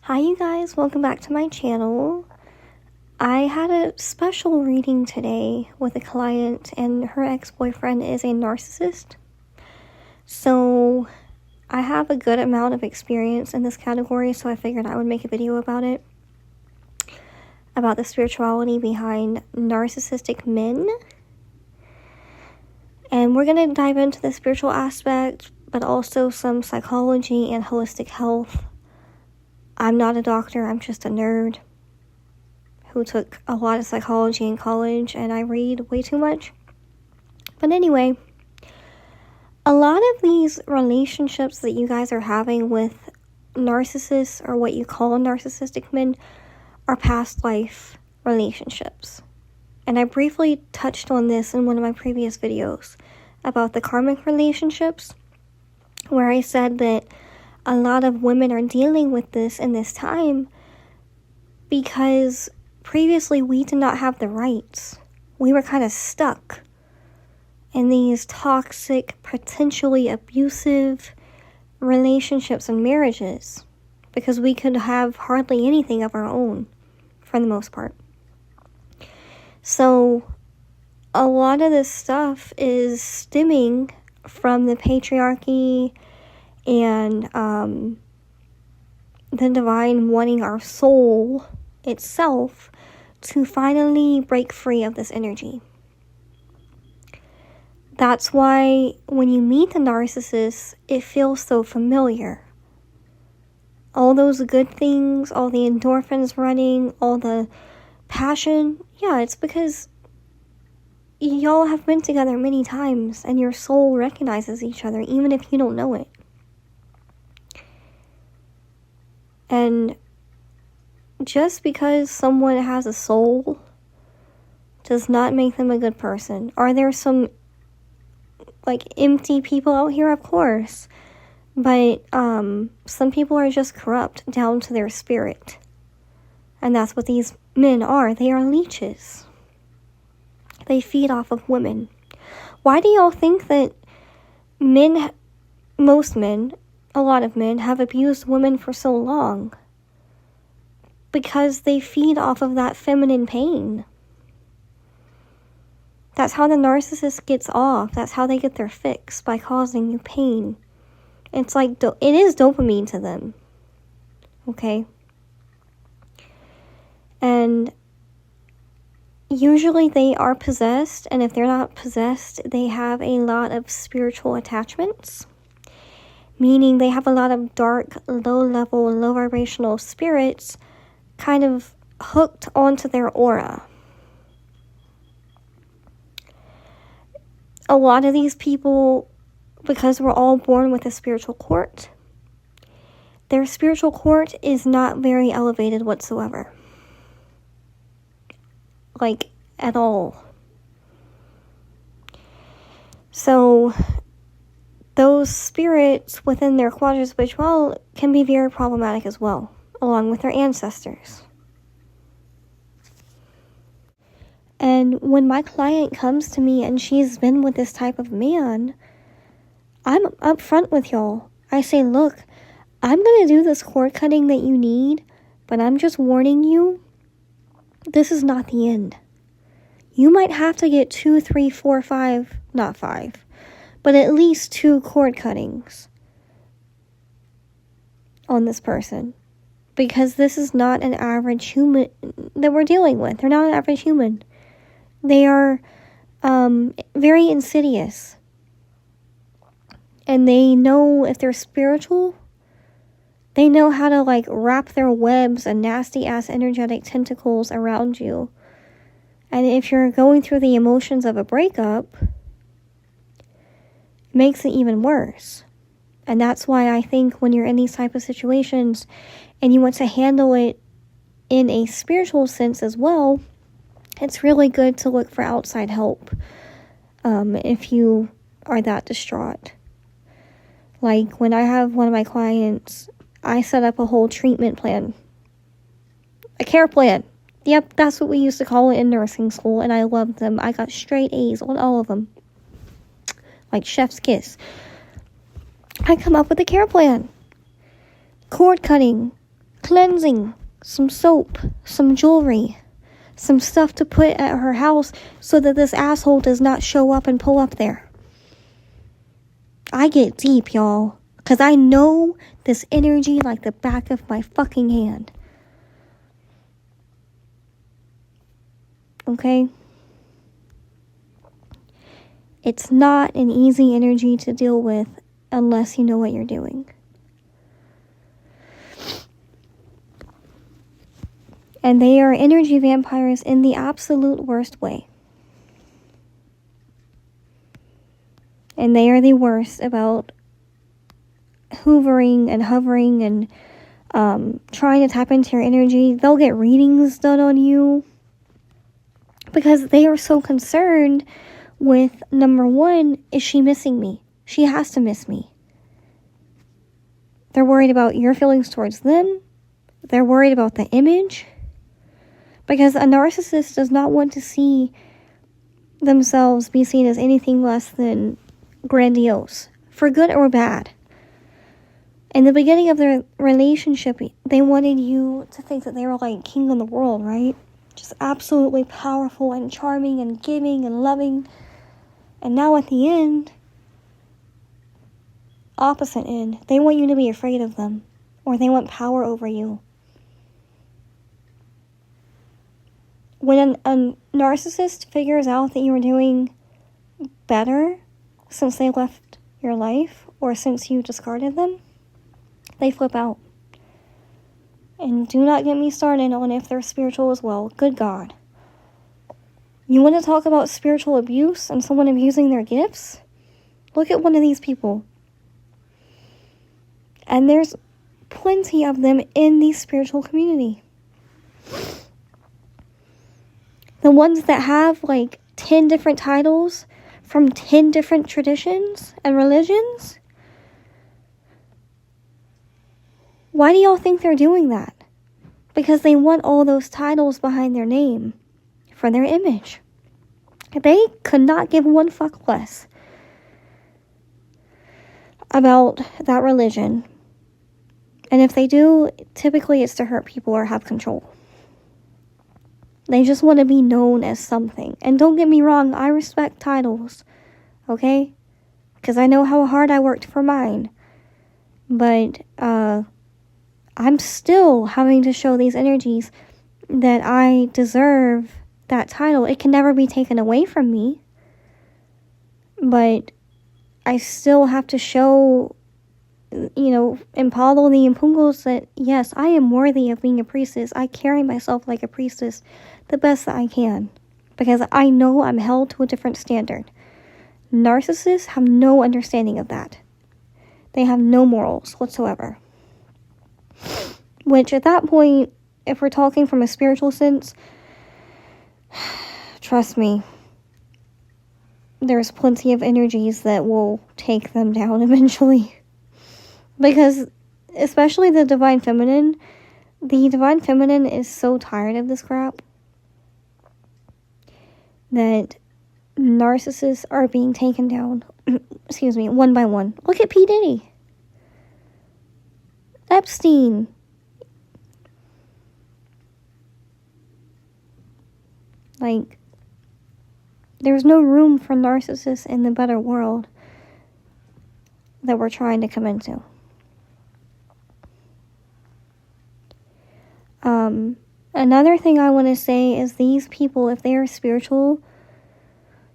Hi you guys, welcome back to my channel. I had a special reading today with a client and her ex-boyfriend is a narcissist. So I have a good amount of experience in this category, so I figured I would make a video about it. About the spirituality behind narcissistic men. And we're going to dive into the spiritual aspect, but also some psychology and holistic health. I'm not a doctor, I'm just a nerd who took a lot of psychology in college, and I read way too much. But anyway, a lot of these relationships that you guys are having with narcissists, or what you call narcissistic men, are past life relationships. And I briefly touched on this in one of my previous videos about the karmic relationships, where I said that a lot of women are dealing with this in this time because previously we did not have the rights. We were kind of stuck in these toxic, potentially abusive relationships and marriages because we could have hardly anything of our own for the most part. So a lot of this stuff is stemming from the patriarchy and the divine wanting our soul itself to finally break free of this energy. That's why when you meet the narcissist, it feels so familiar. All those good things, all the endorphins running, all the passion, yeah, it's because y'all have been together many times and your soul recognizes each other even if you don't know it. And just because someone has a soul does not make them a good person. Are there some empty people out here? Of course. But some people are just corrupt down to their spirit. And that's what these men are. They are leeches. They feed off of women. Why do y'all think that most men, a lot of men, have abused women for so long? Because they feed off of that feminine pain. That's how the narcissist gets off. That's how they get their fix, by causing you pain. It's like, it is dopamine to them. Okay? And usually they are possessed, and if they're not possessed, they have a lot of spiritual attachments. Meaning they have a lot of dark, low-level, low-vibrational spirits kind of hooked onto their aura. A lot of these people, because we're all born with a spiritual cord, their spiritual cord is not very elevated whatsoever. At all. So those spirits within their quadrant spiritual can be very problematic as well, along with their ancestors. And when my client comes to me and she's been with this type of man, I'm upfront with y'all. I say, look, I'm going to do this cord cutting that you need, but I'm just warning you, this is not the end. You might have to get 2, 3, 4, 5, not 5, but at least 2 cord cuttings on this person. Because this is not an average human that we're dealing with. They're not an average human. They are very insidious. And they know, if they're spiritual, they know how to wrap their webs and nasty ass energetic tentacles around you. And if you're going through the emotions of a breakup, it makes it even worse. And that's why I think when you're in these type of situations and you want to handle it in a spiritual sense as well, it's really good to look for outside help if you are that distraught. When I have one of my clients, I set up a whole treatment plan. A care plan. Yep, that's what we used to call it in nursing school, and I loved them. I got straight A's on all of them. Chef's kiss. I come up with a care plan. Cord cutting, cleansing, some soap, some jewelry, some stuff to put at her house so that this asshole does not show up and pull up there. I get deep, y'all, because I know this energy like the back of my fucking hand. Okay? It's not an easy energy to deal with unless you know what you're doing. And they are energy vampires in the absolute worst way. And they are the worst about hoovering and hovering and trying to tap into your energy. They'll get readings done on you because they are so concerned with, number one, is she missing me? She has to miss me. They're worried about your feelings towards them. They're worried about the image. Because a narcissist does not want to see themselves be seen as anything less than grandiose, for good or bad. In the beginning of their relationship, they wanted you to think that they were like king of the world, right? Just absolutely powerful and charming and giving and loving. And now at the end, opposite end, they want you to be afraid of them, or they want power over you. When a narcissist figures out that you're doing better since they left your life or since you discarded them, they flip out. And do not get me started on if they're spiritual as well. Good God. You want to talk about spiritual abuse and someone abusing their gifts? Look at one of these people. And there's plenty of them in the spiritual community. The ones that have like 10 different titles from 10 different traditions and religions. Why do y'all think they're doing that? Because they want all those titles behind their name for their image. They could not give one fuck less about that religion. And if they do, typically it's to hurt people or have control. They just want to be known as something. And don't get me wrong, I respect titles, okay? Because I know how hard I worked for mine. But I'm still having to show these energies that I deserve that title. It can never be taken away from me. But I still have to show, Impalo the Impungos that, yes, I am worthy of being a priestess. I carry myself like a priestess the best that I can. Because I know I'm held to a different standard. Narcissists have no understanding of that. They have no morals whatsoever. Which, at that point, if we're talking from a spiritual sense, trust me, there's plenty of energies that will take them down eventually. Because, especially the Divine Feminine is so tired of this crap that narcissists are being taken down, one by one. Look at P. Diddy. Epstein. Like, there's no room for narcissists in the better world that we're trying to come into. Another thing I want to say is these people, if they are spiritual,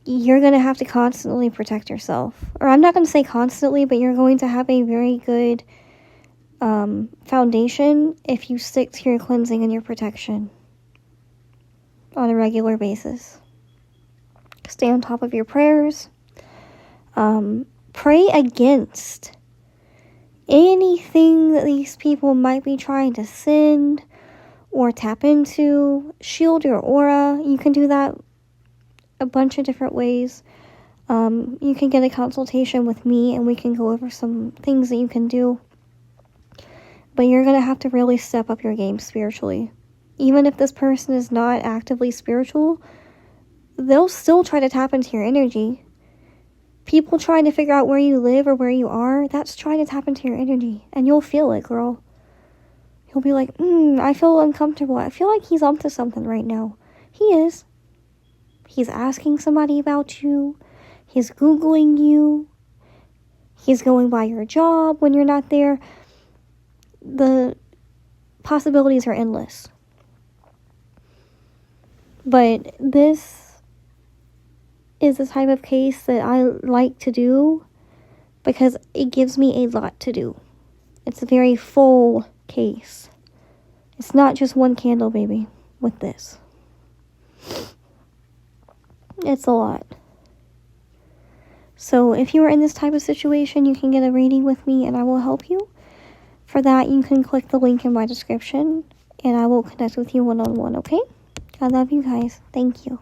you're going to have to constantly protect yourself. Or I'm not going to say constantly, but you're going to have a very good foundation if you stick to your cleansing and your protection on a regular basis. Stay on top of your prayers. Pray against anything that these people might be trying to send or tap into. Shield your aura. You can do that a bunch of different ways. You can get a consultation with me and we can go over some things that you can do. But you're going to have to really step up your game spiritually. Even if this person is not actively spiritual, they'll still try to tap into your energy. People trying to figure out where you live or where you are, that's trying to tap into your energy. And you'll feel it, girl. He'll be like, I feel uncomfortable. I feel like he's onto something right now. He is. He's asking somebody about you. He's Googling you. He's going by your job when you're not there. The possibilities are endless. But this is the type of case that I like to do because it gives me a lot to do. It's a very full case. It's not just one candle, baby, with this. It's a lot. So if you are in this type of situation, you can get a reading with me and I will help you. For that, you can click the link in my description and I will connect with you one-on-one, okay? I love you guys. Thank you.